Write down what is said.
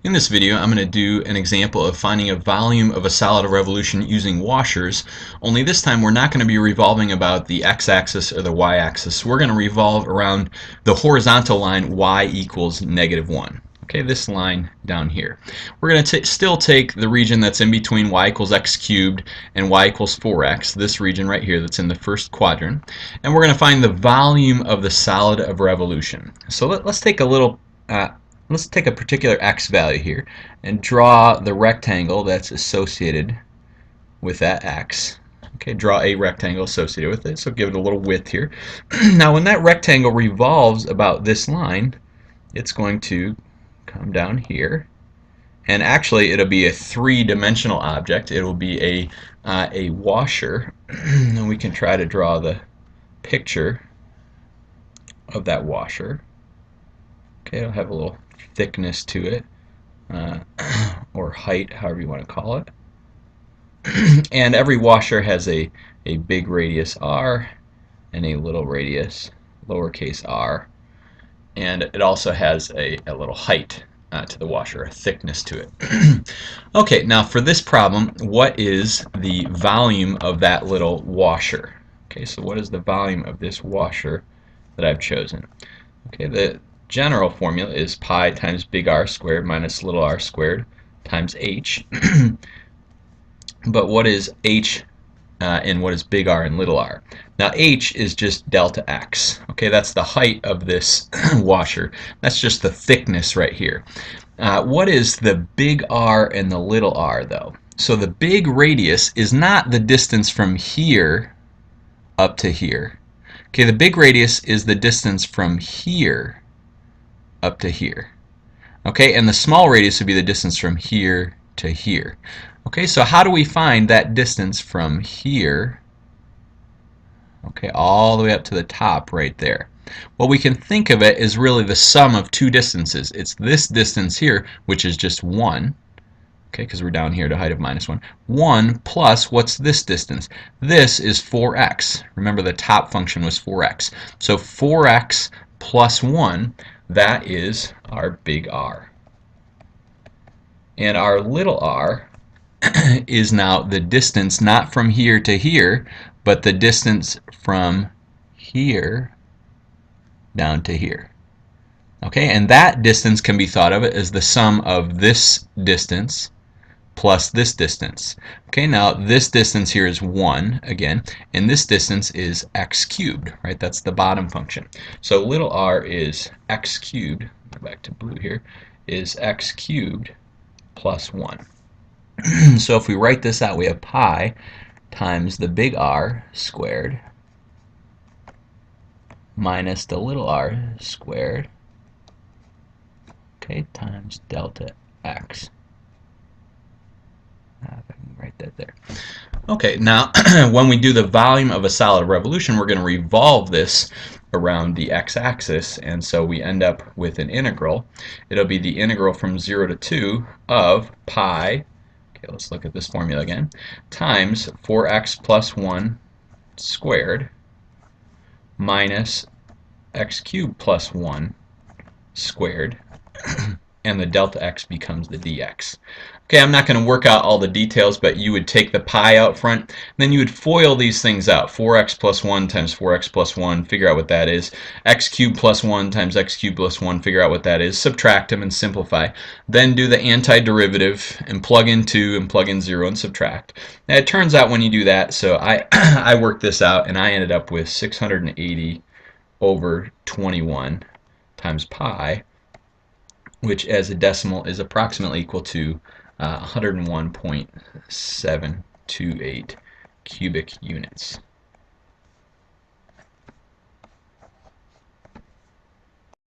In this video, I'm going to do an example of finding a volume of a solid of revolution using washers, only this time we're not going to be revolving about the x-axis or the y-axis. We're going to revolve around the horizontal line y equals -1. Okay, this line down here. We're going to still take the region that's in between y equals x cubed and y equals 4x, this region right here that's in the first quadrant, and we're going to find the volume of the solid of revolution. So let's take a little let's take a particular x value here and draw the rectangle that's associated with that x. Okay, draw a rectangle associated with it, so give it a little width here. Now when that rectangle revolves about this line, it's going to come down here, and actually it'll be a three-dimensional object. It will be a washer, and we can try to draw the picture of that washer. Okay, it'll have a little thickness to it, or height, however you want to call it. And every washer has a big radius r and a little radius lowercase r, and it also has a little height to the washer, a thickness to it. Okay, now for this problem, what is the volume of that little washer? Okay, so what is the volume of this washer that I've chosen? Okay, the general formula is pi times big R squared minus little r squared times h. But what is h and what is big R and little r? Now h is just delta x. Okay, that's the height of this washer. That's just the thickness right here. What is the big R and the little r though? So the big radius is not the distance from here up to here. Okay, the big radius is the distance from here up to here. Okay, and the small radius would be the distance from here to here. Okay, so how do we find that distance from here, okay, all the way up to the top right there? Well, we can think of it as really the sum of two distances. It's this distance here, which is just 1, okay, because we're down here at a height of -1. 1 plus, what's this distance? This is 4x. Remember, the top function was 4x. So 4x plus 1, that is our big R. And our little r is now the distance not from here to here, but the distance from here down to here. Okay, and that distance can be thought of as the sum of this distance plus this distance. Okay, now this distance here is 1 again, and this distance is x cubed, right? That's the bottom function. So little r is x cubed, go back to blue here, is x cubed plus 1. So if we write this out, we have pi times the big R squared minus the little r squared, okay, times delta x. If I can write that there. Okay, now when we do the volume of a solid of revolution, we're going to revolve this around the x-axis, and so we end up with an integral. It'll be the integral from 0 to 2 of pi, okay, let's look at this formula again, times 4x plus 1 squared minus x cubed plus 1 squared, and the delta x becomes the dx. Okay, I'm not going to work out all the details, but you would take the pi out front, then you would FOIL these things out. 4x plus 1 times 4x plus 1, figure out what that is. X cubed plus 1 times x cubed plus 1, figure out what that is. Subtract them and simplify. Then do the antiderivative and plug in 2 and plug in 0 and subtract. Now it turns out when you do that, so I worked this out and I ended up with 680 over 21 times pi, which as a decimal is approximately equal to 101.728 cubic units.